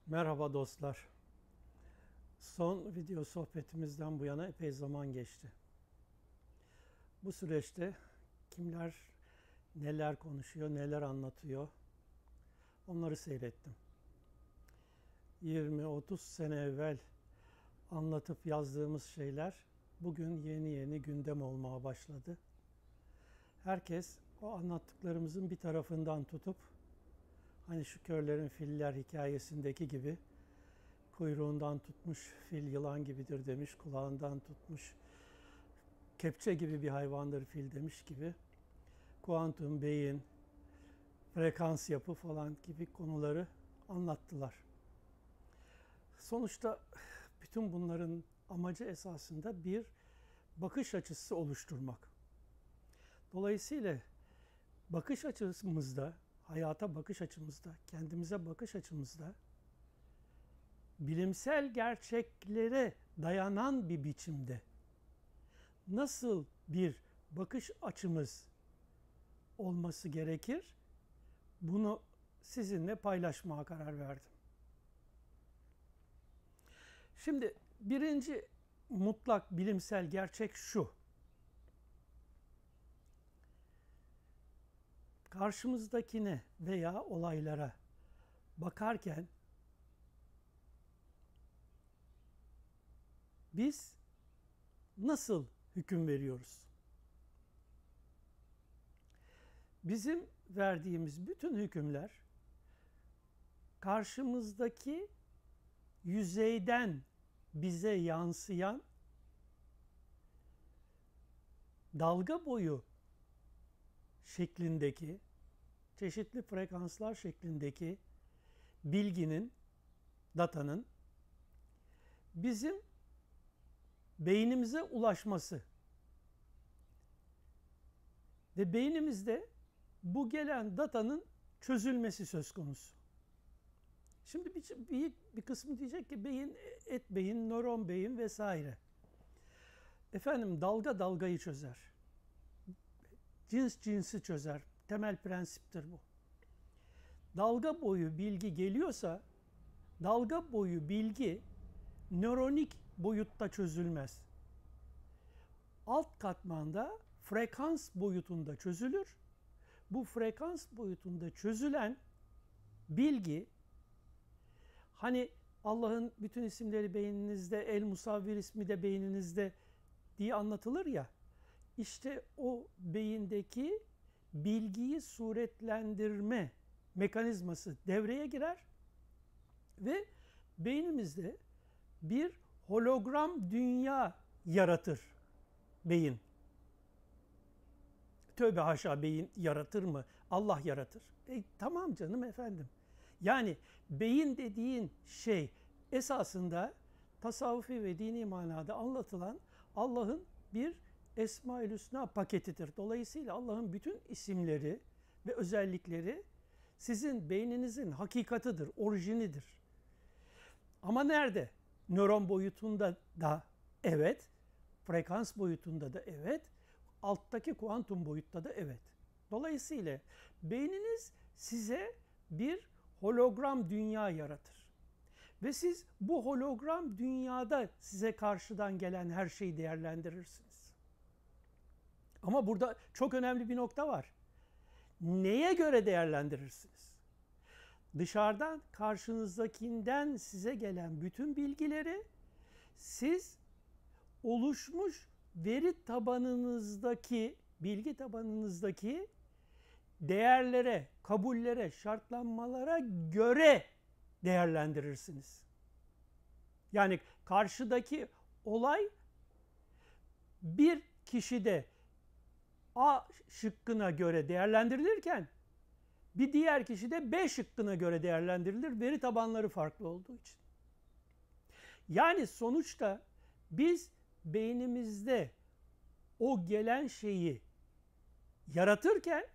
Merhaba dostlar. Son video sohbetimizden bu yana epey zaman geçti. Bu süreçte kimler neler konuşuyor, neler anlatıyor onları seyrettim. 20-30 sene evvel anlatıp yazdığımız şeyler bugün yeni yeni gündem olmaya başladı. Herkes o anlattıklarımızın bir tarafından tutup hani şu körlerin filler hikayesindeki gibi kuyruğundan tutmuş fil yılan gibidir demiş, kulağından tutmuş kepçe gibi bir hayvandır fil demiş gibi kuantum, beyin, frekans yapı falan gibi konuları anlattılar. Sonuçta bütün bunların amacı esasında bir bakış açısı oluşturmak. Dolayısıyla bakış açımızda, hayata bakış açımızda, kendimize bakış açımızda bilimsel gerçeklere dayanan bir biçimde nasıl bir bakış açımız olması gerekir? Bunu sizinle paylaşmaya karar verdim. Şimdi birinci mutlak bilimsel gerçek şu. Karşımızdakine veya olaylara bakarken biz nasıl hüküm veriyoruz? Bizim verdiğimiz bütün hükümler karşımızdaki yüzeyden bize yansıyan dalga boyu şeklindeki, çeşitli frekanslar şeklindeki bilginin, datanın bizim beynimize ulaşması ve beynimizde bu gelen datanın çözülmesi söz konusu. Şimdi bir kısmı diyecek ki beyin, et beyin, nöron beyin vesaire. Efendim dalga dalgayı çözer. Cins cinsi çözer. Temel prensiptir bu. Dalga boyu bilgi geliyorsa dalga boyu bilgi nöronik boyutta çözülmez. Alt katmanda frekans boyutunda çözülür. Bu frekans boyutunda çözülen bilgi, hani Allah'ın bütün isimleri beyninizde, El Musavvir ismi de beyninizde diye anlatılır ya, işte o beyindeki bilgiyi suretlendirme mekanizması devreye girer ve beynimizde bir hologram dünya yaratır beyin. Tövbe haşa, beyin yaratır mı? Allah yaratır. Tamam canım efendim. Yani beyin dediğin şey esasında tasavvufi ve dini manada anlatılan Allah'ın bir Esma-ül Hüsna paketidir. Dolayısıyla Allah'ın bütün isimleri ve özellikleri sizin beyninizin hakikatıdır, orijinidir. Ama nerede? Nöron boyutunda da evet, frekans boyutunda da evet, alttaki kuantum boyutta da evet. Dolayısıyla beyniniz size bir hologram dünya yaratır. Ve siz bu hologram dünyada size karşıdan gelen her şeyi değerlendirirsiniz. Ama burada çok önemli bir nokta var. Neye göre değerlendirirsiniz? Dışarıdan karşınızdakinden size gelen bütün bilgileri siz oluşmuş veri tabanınızdaki, bilgi tabanınızdaki değerlere, kabullere, şartlanmalara göre değerlendirirsiniz. Yani karşıdaki olay bir kişide A şıkkına göre değerlendirilirken bir diğer kişi de B şıkkına göre değerlendirilir. Veri tabanları farklı olduğu için. Yani sonuçta biz beynimizde o gelen şeyi yaratırken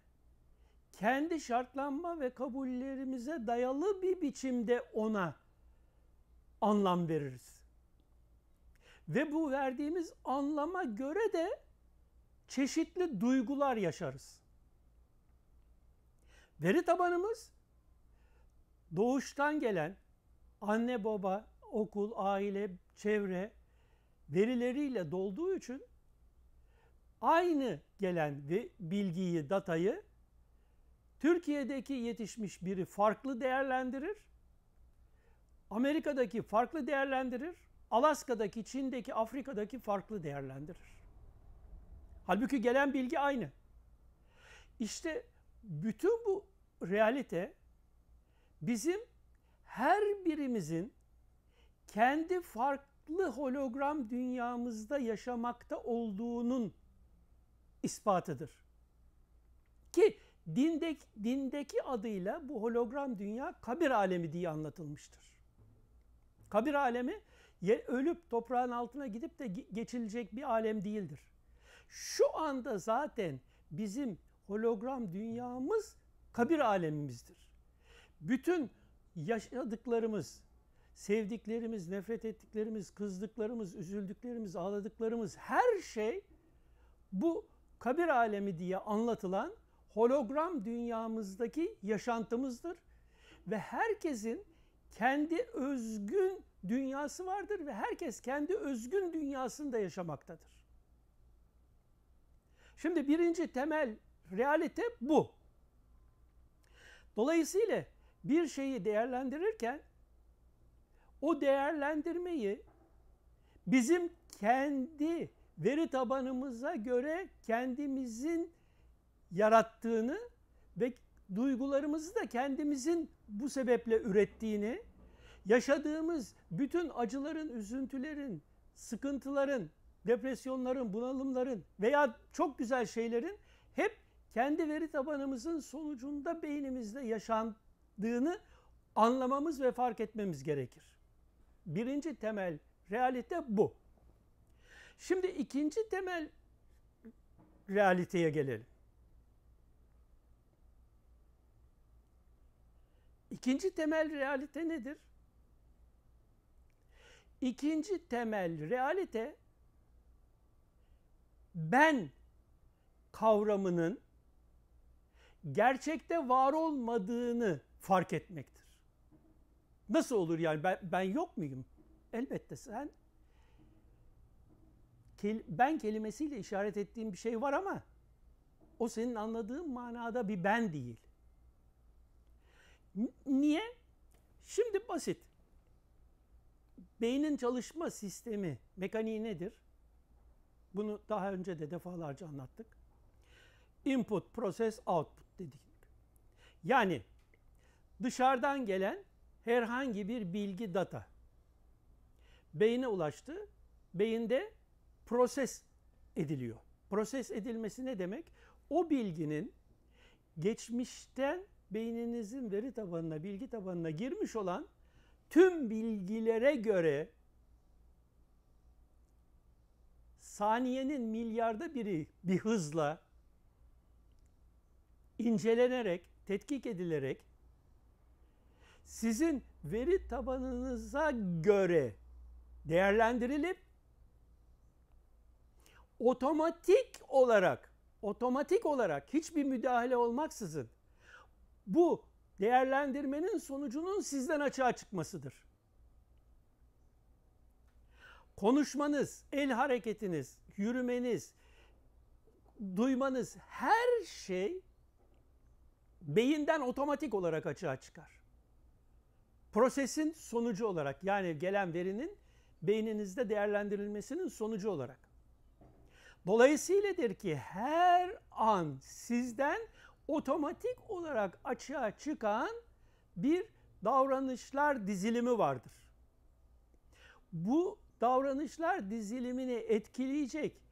kendi şartlanma ve kabullerimize dayalı bir biçimde ona anlam veririz. Ve bu verdiğimiz anlama göre de çeşitli duygular yaşarız. Veri tabanımız doğuştan gelen anne baba, okul, aile, çevre verileriyle dolduğu için aynı gelen ve bilgiyi, datayı Türkiye'deki yetişmiş biri farklı değerlendirir, Amerika'daki farklı değerlendirir, Alaska'daki, Çin'deki, Afrika'daki farklı değerlendirir. Halbuki gelen bilgi aynı. İşte bütün bu realite bizim her birimizin kendi farklı hologram dünyamızda yaşamakta olduğunun ispatıdır. Ki dindeki adıyla bu hologram dünya kabir alemi diye anlatılmıştır. Kabir alemi ölüp toprağın altına gidip de geçilecek bir alem değildir. Şu anda zaten bizim hologram dünyamız kabir alemimizdir. Bütün yaşadıklarımız, sevdiklerimiz, nefret ettiklerimiz, kızdıklarımız, üzüldüklerimiz, ağladıklarımız her şey bu kabir alemi diye anlatılan hologram dünyamızdaki yaşantımızdır. Ve herkesin kendi özgün dünyası vardır ve herkes kendi özgün dünyasında yaşamaktadır. Şimdi birinci temel realite bu. Dolayısıyla bir şeyi değerlendirirken o değerlendirmeyi bizim kendi veri tabanımıza göre kendimizin yarattığını ve duygularımızı da kendimizin bu sebeple ürettiğini, yaşadığımız bütün acıların, üzüntülerin, sıkıntıların, depresyonların, bunalımların veya çok güzel şeylerin hep kendi veri tabanımızın sonucunda beynimizde yaşandığını anlamamız ve fark etmemiz gerekir. Birinci temel realite bu. Şimdi ikinci temel realiteye gelelim. İkinci temel realite nedir? İkinci temel realite ben kavramının gerçekte var olmadığını fark etmektir. Nasıl olur yani ben yok muyum? Elbette sen ben kelimesiyle işaret ettiğin bir şey var ama o senin anladığın manada bir ben değil. Niye? Şimdi basit. Beynin çalışma sistemi, mekaniği nedir? Bunu daha önce de defalarca anlattık. Input, process, output dedik. Yani dışarıdan gelen herhangi bir bilgi, data beyine ulaştı. Beyinde proses ediliyor. Proses edilmesi ne demek? O bilginin geçmişten beyninizin veri tabanına, bilgi tabanına girmiş olan tüm bilgilere göre saniyenin milyarda biri bir hızla incelenerek, tetkik edilerek sizin veri tabanınıza göre değerlendirilip otomatik olarak hiçbir müdahale olmaksızın bu değerlendirmenin sonucunun sizden açığa çıkmasıdır. Konuşmanız, el hareketiniz, yürümeniz, duymanız her şey beyinden otomatik olarak açığa çıkar. Prosesin sonucu olarak, yani gelen verinin beyninizde değerlendirilmesinin sonucu olarak. Dolayısıyladır ki her an sizden otomatik olarak açığa çıkan bir davranışlar dizilimi vardır. Bu davranışlar dizilimini etkileyecek,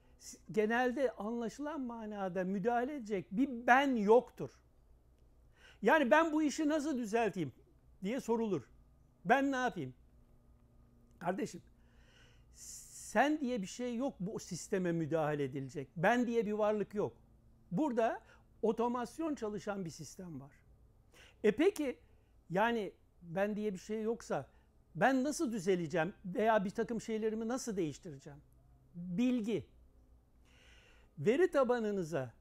genelde anlaşılan manada müdahale edecek bir ben yoktur. Yani ben bu işi nasıl düzelteyim diye sorulur. Ben ne yapayım? Kardeşim, sen diye bir şey yok bu sisteme müdahale edilecek. Ben diye bir varlık yok. Burada otomasyon çalışan bir sistem var. Peki yani ben diye bir şey yoksa ben nasıl düzeleceğim veya bir takım şeylerimi nasıl değiştireceğim? Bilgi. Veri tabanınıza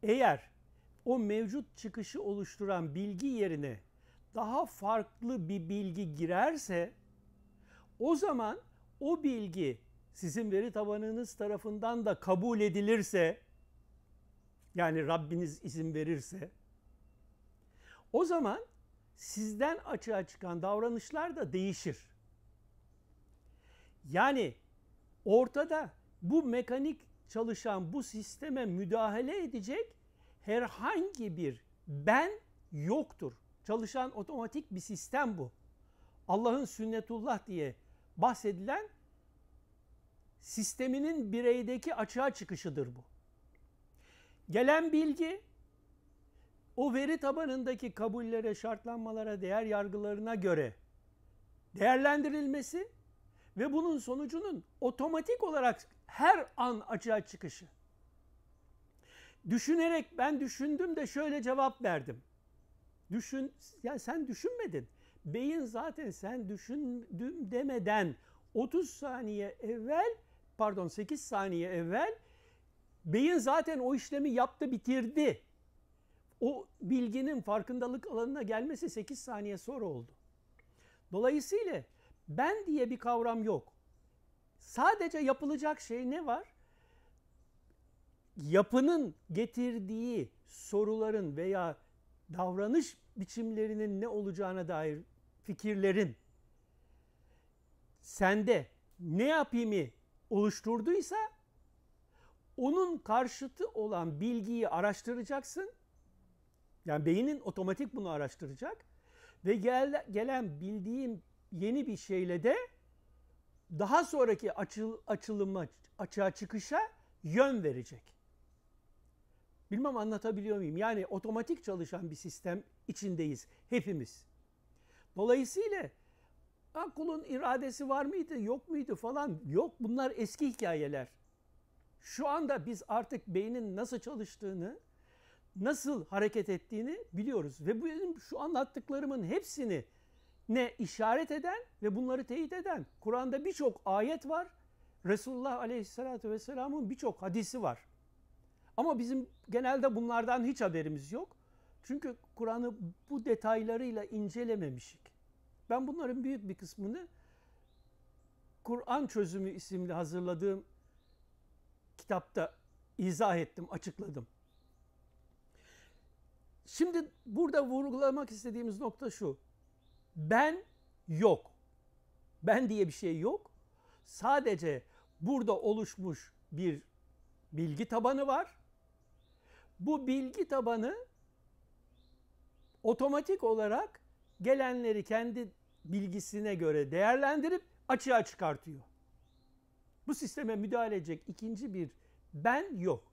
eğer o mevcut çıkışı oluşturan bilgi yerine daha farklı bir bilgi girerse o zaman o bilgi sizin veri tabanınız tarafından da kabul edilirse, yani Rabbiniz izin verirse, o zaman sizden açığa çıkan davranışlar da değişir. Yani ortada bu mekanik çalışan bu sisteme müdahale edecek herhangi bir ben yoktur. Çalışan otomatik bir sistem bu. Allah'ın sünnetullah diye bahsedilen sisteminin bireydeki açığa çıkışıdır bu. Gelen bilgi o veri tabanındaki kabullere, şartlanmalara, değer yargılarına göre değerlendirilmesi ve bunun sonucunun otomatik olarak her an açığa çıkışı. Düşünerek ben düşündüm de şöyle cevap verdim. Ya sen düşünmedin. Beyin zaten sen düşündüm demeden 8 saniye evvel beyin zaten o işlemi yaptı, bitirdi. O bilginin farkındalık alanına gelmesi 8 saniye sonra oldu. Dolayısıyla ben diye bir kavram yok. Sadece yapılacak şey ne var? Yapının getirdiği soruların veya davranış biçimlerinin ne olacağına dair fikirlerin sende ne yapayımı oluşturduysa onun karşıtı olan bilgiyi araştıracaksın. Yani beynin otomatik bunu araştıracak ve gelen bildiğin yeni bir şeyle de daha sonraki açılıma, açığa çıkışa yön verecek. Bilmem anlatabiliyor muyum? Yani otomatik çalışan bir sistem içindeyiz hepimiz. Dolayısıyla kulun iradesi var mıydı, yok muydu falan, yok, bunlar eski hikayeler. Şu anda biz artık beynin nasıl çalıştığını, nasıl hareket ettiğini biliyoruz. Ve benim şu anlattıklarımın hepsini ne işaret eden ve bunları teyit eden Kur'an'da birçok ayet var. Resulullah Aleyhisselatü Vesselam'ın birçok hadisi var. Ama bizim genelde bunlardan hiç haberimiz yok. Çünkü Kur'an'ı bu detaylarıyla incelememişik. Ben bunların büyük bir kısmını Kur'an Çözümü isimli hazırladığım kitapta izah ettim, açıkladım. Şimdi burada vurgulamak istediğimiz nokta şu. Ben yok. Ben diye bir şey yok. Sadece burada oluşmuş bir bilgi tabanı var. Bu bilgi tabanı otomatik olarak gelenleri kendi bilgisine göre değerlendirip açığa çıkartıyor. Bu sisteme müdahale edecek ikinci bir ben yok.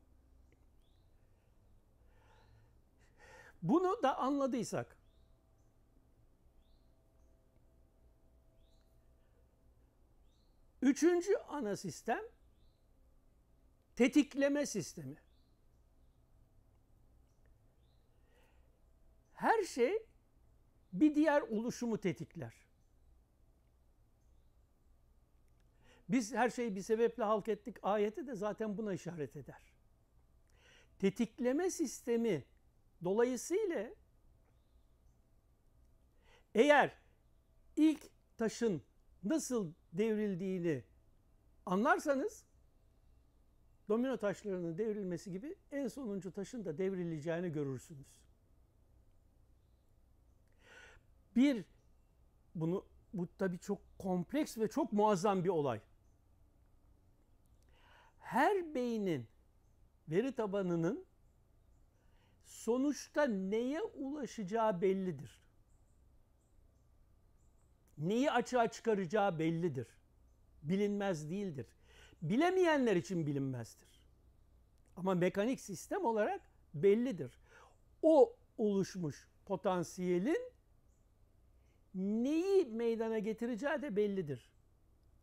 Bunu da anladıysak, üçüncü ana sistem tetikleme sistemi. Her şey bir diğer oluşumu tetikler. Biz her şeyi bir sebeple halk ettik ayeti de zaten buna işaret eder. Tetikleme sistemi dolayısıyla eğer ilk taşın nasıl devrildiğini anlarsanız domino taşlarının devrilmesi gibi en sonuncu taşın da devrileceğini görürsünüz. Bu tabii çok kompleks ve çok muazzam bir olay. Her beynin veri tabanının sonuçta neye ulaşacağı bellidir. Neyi açığa çıkaracağı bellidir. Bilinmez değildir. Bilemeyenler için bilinmezdir. Ama mekanik sistem olarak bellidir. O oluşmuş potansiyelin neyi meydana getireceği de bellidir.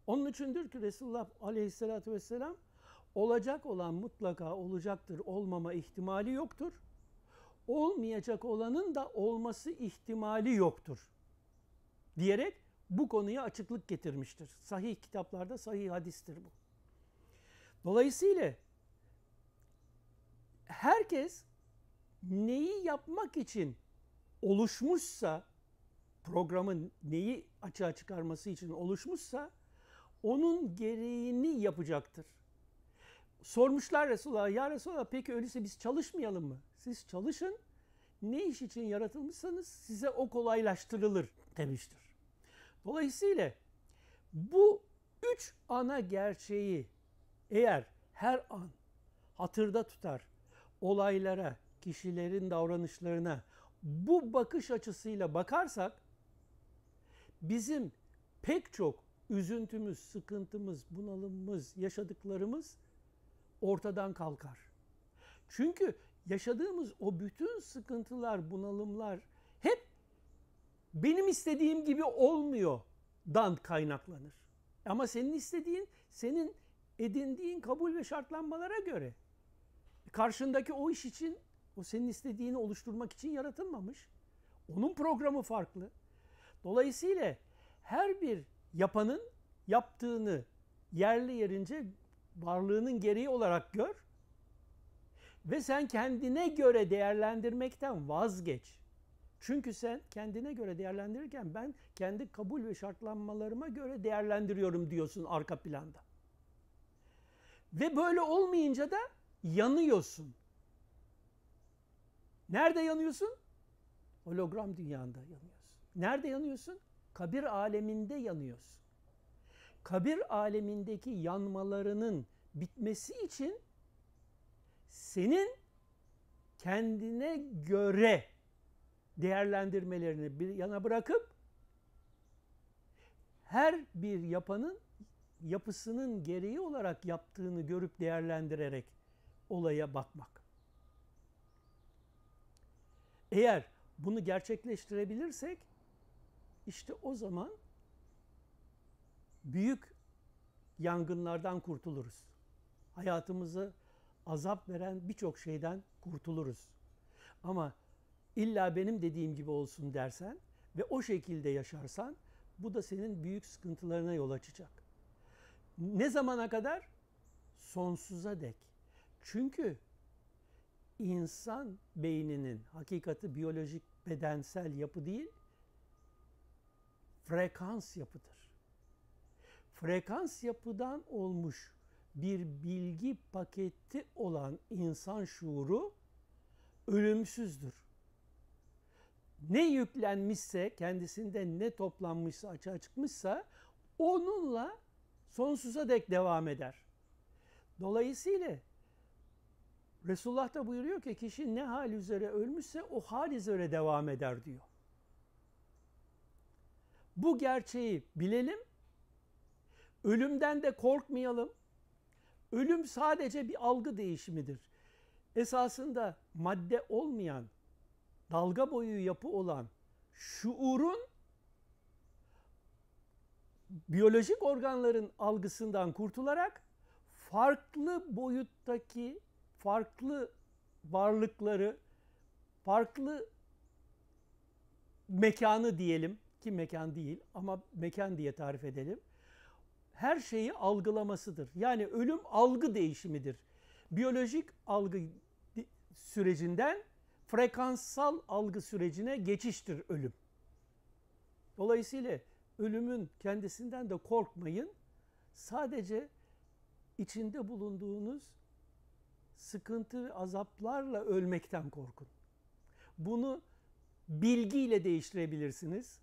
Onun içindir ki Resulullah Aleyhisselatü Vesselam olacak olan mutlaka olacaktır, olmama ihtimali yoktur. Olmayacak olanın da olması ihtimali yoktur diyerek bu konuya açıklık getirmiştir. Sahih kitaplarda sahih hadistir bu. Dolayısıyla herkes neyi yapmak için oluşmuşsa programın neyi açığa çıkarması için oluşmuşsa onun gereğini yapacaktır. Sormuşlar Resulullah'a, ya Resulallah peki öyleyse biz çalışmayalım mı? Siz çalışın, ne iş için yaratılmışsanız size o kolaylaştırılır demiştir. Dolayısıyla bu üç ana gerçeği eğer her an hatırda tutar, olaylara, kişilerin davranışlarına bu bakış açısıyla bakarsak bizim pek çok üzüntümüz, sıkıntımız, bunalımımız, yaşadıklarımız ortadan kalkar. Çünkü yaşadığımız o bütün sıkıntılar, bunalımlar hep benim istediğim gibi olmuyordan kaynaklanır. Ama senin istediğin, senin edindiğin kabul ve şartlanmalara göre. Karşındaki o iş için, o senin istediğini oluşturmak için yaratılmamış. Onun programı farklı. Dolayısıyla her bir yapanın yaptığını yerli yerince varlığının gereği olarak gör ve sen kendine göre değerlendirmekten vazgeç. Çünkü sen kendine göre değerlendirirken ben kendi kabul ve şartlanmalarıma göre değerlendiriyorum diyorsun arka planda. Ve böyle olmayınca da yanıyorsun. Nerede yanıyorsun? Hologram dünyanda yanıyorsun. Nerede yanıyorsun? Kabir aleminde yanıyorsun. Kabir alemindeki yanmalarının bitmesi için senin kendine göre değerlendirmelerini bir yana bırakıp her bir yapanın yapısının gereği olarak yaptığını görüp değerlendirerek olaya bakmak. Eğer bunu gerçekleştirebilirsek işte o zaman büyük yangınlardan kurtuluruz. Hayatımızı azap veren birçok şeyden kurtuluruz. Ama illa benim dediğim gibi olsun dersen ve o şekilde yaşarsan bu da senin büyük sıkıntılarına yol açacak. Ne zamana kadar? Sonsuza dek. Çünkü insan beyninin hakikati biyolojik bedensel yapı değil, frekans yapıdır. Frekans yapıdan olmuş bir bilgi paketi olan insan şuuru ölümsüzdür. Ne yüklenmişse, kendisinde ne toplanmışsa, açığa çıkmışsa onunla sonsuza dek devam eder. Dolayısıyla Resulullah da buyuruyor ki kişi ne hal üzere ölmüşse o hal üzere devam eder diyor. Bu gerçeği bilelim, ölümden de korkmayalım. Ölüm sadece bir algı değişimidir. Esasında madde olmayan, dalga boyu yapı olan şuurun biyolojik organların algısından kurtularak farklı boyuttaki farklı varlıkları, farklı mekanı diyelim ki mekan değil ama mekan diye tarif edelim. Her şeyi algılamasıdır. Yani ölüm algı değişimidir. Biyolojik algı sürecinden frekanssal algı sürecine geçiştir ölüm. Dolayısıyla ölümün kendisinden de korkmayın. Sadece içinde bulunduğunuz sıkıntı ve azaplarla ölmekten korkun. Bunu bilgiyle değiştirebilirsiniz.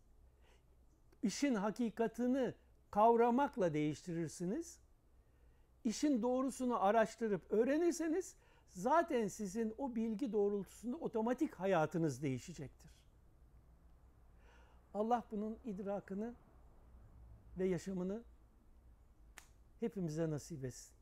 İşin hakikatini kavramakla değiştirirsiniz. İşin doğrusunu araştırıp öğrenirseniz zaten sizin o bilgi doğrultusunda otomatik hayatınız değişecektir. Allah bunun idrakını ve yaşamını hepimize nasip etsin.